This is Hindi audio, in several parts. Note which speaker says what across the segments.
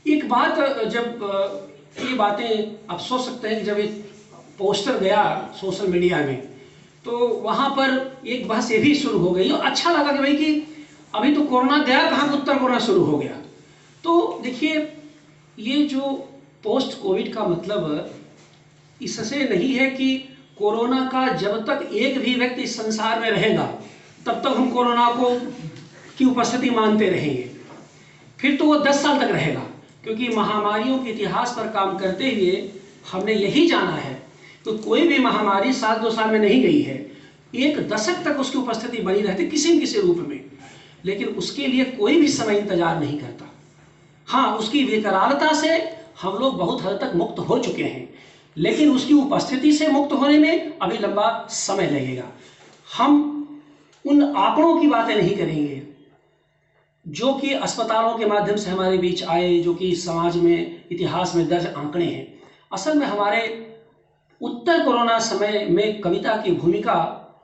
Speaker 1: एक बात जब ये बातें आप सोच सकते हैं कि जब ये पोस्टर गया सोशल मीडिया में तो वहाँ पर एक बहस ये भी शुरू हो गई और अच्छा लगा कि भाई कि अभी तो कोरोना गया कहाँ उत्तर कोरोना शुरू हो गया। तो देखिए ये जो पोस्ट कोविड का मतलब इससे नहीं है कि कोरोना का जब तक एक भी व्यक्ति इस संसार में रहेगा तब तक हम कोरोना को की उपस्थिति मानते रहेंगे, फिर तो वो 10 साल तक रहेगा। क्योंकि महामारियों के इतिहास पर काम करते हुए हमने यही जाना है तो कोई भी महामारी साल 2 साल में नहीं गई है, एक दशक तक उसकी उपस्थिति बनी रहती किसी न किसी रूप में, लेकिन उसके लिए कोई भी समय इंतजार नहीं करता। हाँ, उसकी विकरालता से हम लोग बहुत हद तक मुक्त हो चुके हैं, लेकिन उसकी उपस्थिति से मुक्त होने में अभी लंबा समय लगेगा। हम उन आंकड़ों की बातें नहीं करेंगे जो कि अस्पतालों के माध्यम से हमारे बीच आए, जो कि समाज में इतिहास में दर्ज आंकड़े हैं। असल में हमारे उत्तर कोरोना समय में कविता की भूमिका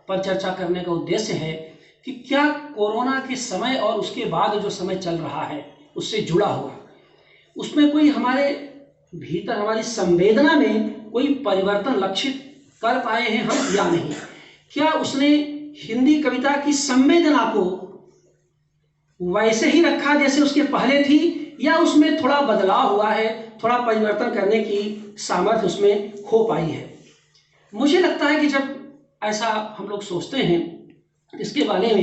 Speaker 1: पर चर्चा करने का उद्देश्य है कि क्या कोरोना के समय और उसके बाद जो समय चल रहा है उससे जुड़ा हुआ, उसमें कोई हमारे भीतर हमारी संवेदना में कोई परिवर्तन लक्षित कर पाए हैं हम या नहीं। क्या उसने हिंदी कविता की संवेदना को वैसे ही रखा जैसे उसके पहले थी, या उसमें थोड़ा बदलाव हुआ है, थोड़ा परिवर्तन करने की सामर्थ्य उसमें हो पाई है। मुझे लगता है कि जब ऐसा हम लोग सोचते हैं इसके बारे में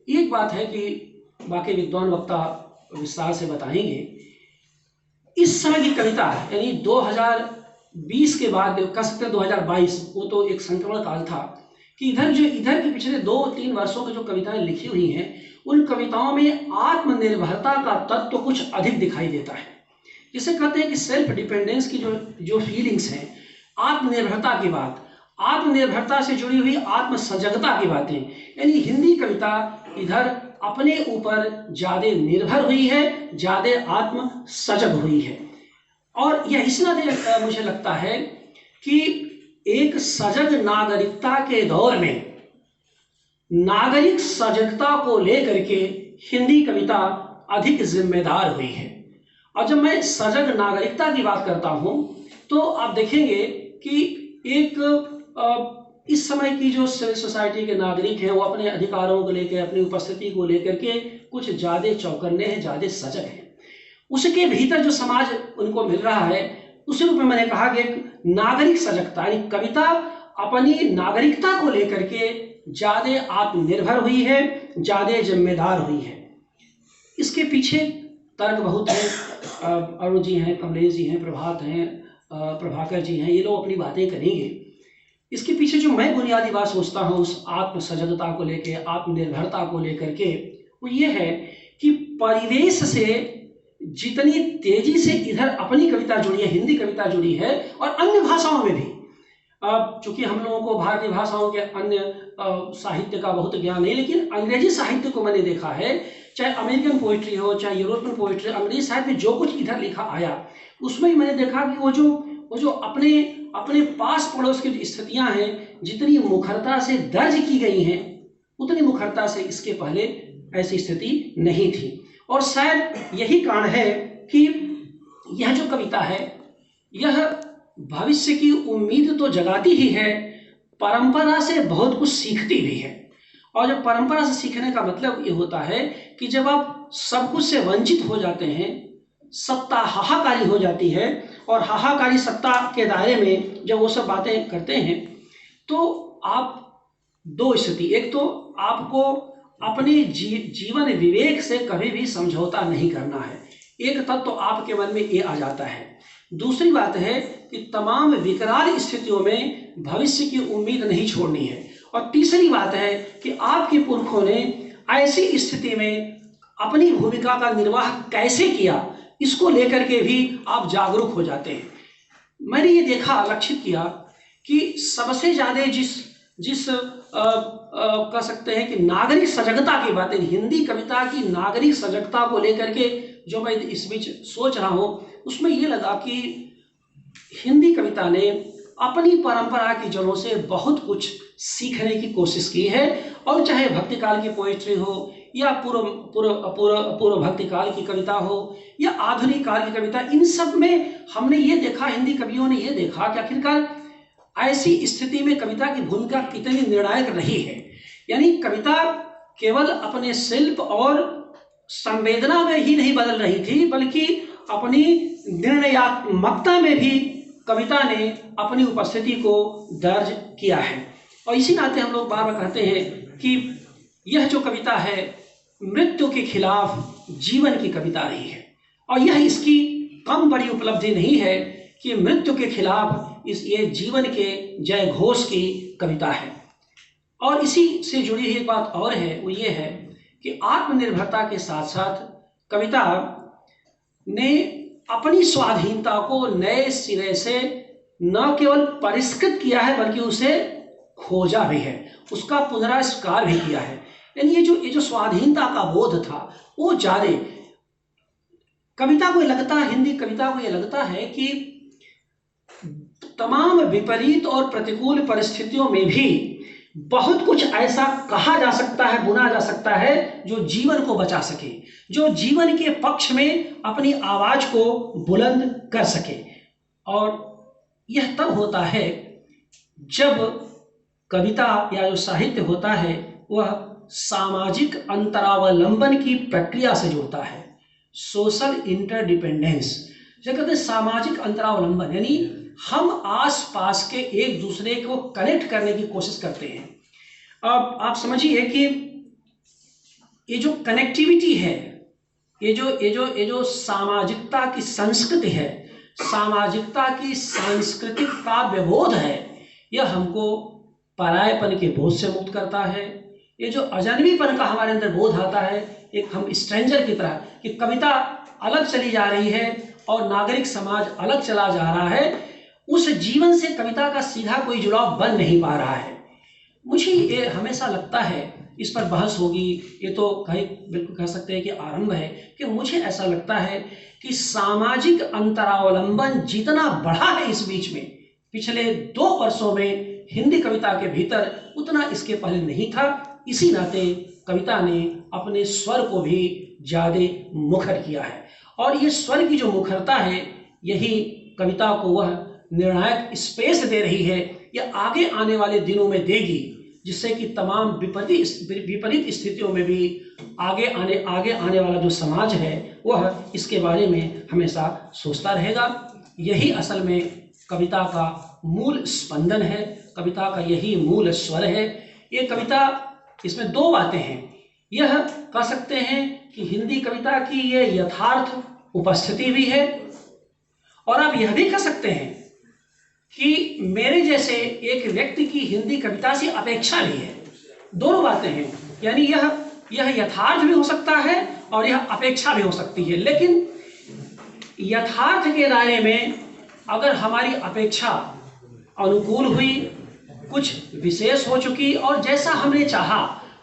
Speaker 1: एक बात है कि बाकी विद्वान वक्ता विस्तार से बताएंगे। इस समय की कविता यानी 2020 के बाद कह सकते हैं 2022, वो तो एक संक्रमण काल था कि इधर के पिछले 2-3 वर्षों की जो कविताएं लिखी हुई हैं उन कविताओं में आत्मनिर्भरता का तत्व कुछ अधिक दिखाई देता है। जिसे कहते हैं कि सेल्फ डिपेंडेंस की जो फीलिंग्स हैं, आत्मनिर्भरता की बात, आत्मनिर्भरता से जुड़ी हुई आत्म सजगता की बातें, यानी हिंदी कविता इधर अपने ऊपर ज्यादा निर्भर हुई है, ज्यादा आत्म सजग हुई है। और यह इसलिए मुझे लगता है कि एक सजग नागरिकता के दौर में नागरिक सजगता को लेकर के हिंदी कविता अधिक जिम्मेदार हुई है। और जब मैं सजग नागरिकता की बात करता हूं तो आप देखेंगे कि एक इस समय की जो सिविल सोसाइटी के नागरिक हैं वो अपने अधिकारों को लेकर, अपनी उपस्थिति को लेकर के कुछ ज्यादा चौकन्ने हैं, ज्यादा सजग हैं। उसके भीतर जो समाज उनको मिल रहा है उसी रूप में मैंने कहा कि एक नागरिक सजगता, यानी कविता अपनी नागरिकता को लेकर के ज्यादा आत्मनिर्भर हुई है, ज्यादा जिम्मेदार हुई है। इसके पीछे तर्क बहुत है, अरुण जी हैं, कमलेश जी हैं, प्रभात हैं, प्रभाकर जी हैं, ये लोग अपनी बातें करेंगे। इसके पीछे जो मैं बुनियादी बात सोचता हूँ उस आत्म सजगता को लेकर, आत्मनिर्भरता को लेकर के, वो ये है कि परिवेश से जितनी तेजी से इधर अपनी कविता जुड़ी है, हिंदी कविता जुड़ी है, और अन्य भाषाओं में भी, चूंकि हम लोगों को भारतीय भाषाओं के अन्य साहित्य का बहुत ज्ञान नहीं, लेकिन अंग्रेजी साहित्य को मैंने देखा है, चाहे अमेरिकन पोइट्री हो, चाहे यूरोपियन पोइट्री, अंग्रेजी साहित्य में जो कुछ इधर लिखा आया उसमें ही मैंने देखा कि वो जो अपने पास पड़ोस की जो स्थितियां हैं जितनी मुखरता से दर्ज की गई हैं उतनी मुखरता से इसके पहले ऐसी स्थिति नहीं थी। और शायद यही कारण है कि यह जो कविता है यह भविष्य की उम्मीद तो जगाती ही है, परंपरा से बहुत कुछ सीखती भी है। और जब परंपरा से सीखने का मतलब ये होता है कि जब आप सब कुछ से वंचित हो जाते हैं, सत्ता हाहाकारी हो जाती है, और हाहाकारी सत्ता के दायरे में जब वो सब बातें करते हैं तो आप दो स्थिति, एक तो आपको अपने जीवन विवेक से कभी भी समझौता नहीं करना है, एक तत्व तो आपके मन में ये आ जाता है। दूसरी बात है कि तमाम विकराल स्थितियों में भविष्य की उम्मीद नहीं छोड़नी है। और तीसरी बात है कि आपके पुरखों ने ऐसी स्थिति में अपनी भूमिका का निर्वाह कैसे किया, इसको लेकर के भी आप जागरूक हो जाते हैं। मैंने ये देखा, लक्षित किया कि सबसे ज्यादा जिस कह सकते हैं कि नागरिक सजगता की बातें, हिंदी कविता की नागरिक सजगता को लेकर के जो मैं इस बीच सोच रहा हूं उसमें ये लगा कि हिंदी कविता ने अपनी परंपरा की जड़ों से बहुत कुछ सीखने की कोशिश की है। और चाहे भक्ति काल की पोइट्री हो या पूर्व पूर्व पूर्व पूर्व भक्ति काल की कविता हो या आधुनिक काल की कविता, इन सब में हमने ये देखा, हिंदी कवियों ने ये देखा कि आखिरकार ऐसी स्थिति में कविता की भूमिका कितनी निर्णायक रही है। यानी कविता केवल अपने शिल्प और संवेदना में ही नहीं बदल रही थी, बल्कि अपनी निर्णयात्मकता में भी कविता ने अपनी उपस्थिति को दर्ज किया है। और इसी नाते हम लोग बार बार कहते हैं कि यह जो कविता है मृत्यु के खिलाफ जीवन की कविता रही है, और यह इसकी कम बड़ी उपलब्धि नहीं है कि मृत्यु के खिलाफ ये जीवन के जय घोष की कविता है। और इसी से जुड़ी हुई एक बात और है, वो ये है कि आत्मनिर्भरता के साथ साथ कविता ने अपनी स्वाधीनता को नए सिरे से न केवल परिष्कृत किया है, बल्कि उसे खोजा भी है, उसका पुनराविष्कार भी किया है। यानी ये जो स्वाधीनता का बोध था, वो ज्यादा कविता को लगता है, हिंदी कविता को ये लगता है कि तमाम विपरीत और प्रतिकूल परिस्थितियों में भी बहुत कुछ ऐसा कहा जा सकता है, बुना जा सकता है जो जीवन को बचा सके, जो जीवन के पक्ष में अपनी आवाज को बुलंद कर सके। और यह तब होता है जब कविता या जो साहित्य होता है वह सामाजिक अंतरावलंबन की प्रक्रिया से जुड़ता है। सोशल इंटरडिपेंडेंस, जो कहते हैं सामाजिक अंतरावलंबन, यानी हम आसपास के एक दूसरे को कनेक्ट करने की कोशिश करते हैं। अब आप समझिए कि ये जो कनेक्टिविटी है, ये जो सामाजिकता की संस्कृति है, सामाजिकता की सांस्कृतिक काव्यबोध है, यह हमको परायपन के बोझ से मुक्त करता है। ये जो अजनबीपन का हमारे अंदर बोध आता है, एक हम स्ट्रेंजर की तरह, कि कविता अलग चली जा रही है और नागरिक समाज अलग चला जा रहा है, उस जीवन से कविता का सीधा कोई जुड़ाव बन नहीं पा रहा है। मुझे ये हमेशा लगता है, इस पर बहस होगी, ये तो बिल्कुल कह सकते हैं कि आरंभ है, कि मुझे ऐसा लगता है कि सामाजिक अंतरावलंबन जितना बढ़ा है इस बीच में, पिछले 2 वर्षों में हिंदी कविता के भीतर, उतना इसके पहले नहीं था। इसी नाते कविता ने अपने स्वर को भी ज्यादा मुखर किया है, और ये स्वर की जो मुखरता है, यही कविता को वह निर्णायक स्पेस दे रही है, यह आगे आने वाले दिनों में देगी, जिससे कि तमाम विपरीत स्थितियों में भी आगे आने वाला जो समाज है वह इसके बारे में हमेशा सोचता रहेगा। यही असल में कविता का मूल स्पंदन है, कविता का यही मूल स्वर है। ये कविता, इसमें 2 बातें हैं। यह कह सकते हैं कि हिंदी कविता की ये यथार्थ उपस्थिति भी है, और आप यह भी कह सकते हैं कि मेरे जैसे एक व्यक्ति की हिंदी कविता से अपेक्षा भी है। दोनों बातें हैं, यानी यह यथार्थ भी हो सकता है और यह अपेक्षा भी हो सकती है। लेकिन यथार्थ के दायरे में अगर हमारी अपेक्षा अनुकूल हुई, कुछ विशेष हो चुकी, और जैसा हमने चाहा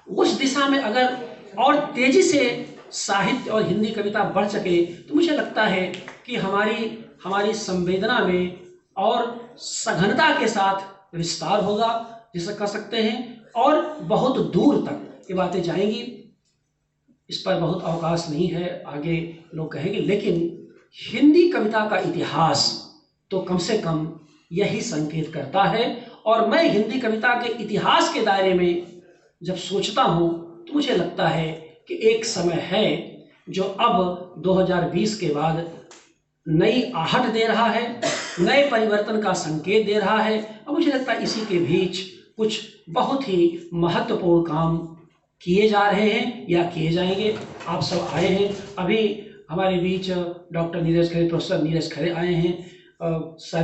Speaker 1: उस दिशा में अगर और तेजी से साहित्य और हिंदी कविता बढ़ सके, तो मुझे लगता है कि हमारी संवेदना में और सघनता के साथ विस्तार होगा, जिसे कह सकते हैं, और बहुत दूर तक ये बातें जाएंगी। इस पर बहुत अवकाश नहीं है, आगे लोग कहेंगे, लेकिन हिंदी कविता का इतिहास तो कम से कम यही संकेत करता है। और मैं हिंदी कविता के इतिहास के दायरे में जब सोचता हूँ, तो मुझे लगता है कि एक समय है जो अब 2020 के बाद नई आहट दे रहा है, नए परिवर्तन का संकेत दे रहा है। और मुझे लगता है इसी के बीच कुछ बहुत ही महत्वपूर्ण काम किए जा रहे हैं या किए जाएंगे। आप सब आए हैं, अभी हमारे बीच डॉक्टर नीरज खरे, प्रोफेसर नीरज खरे आए हैं,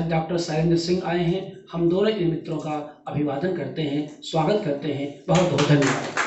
Speaker 1: डॉक्टर शैलेंद्र सिंह आए हैं। हम दोनों इन मित्रों का अभिवादन करते हैं, स्वागत करते हैं। बहुत बहुत धन्यवाद।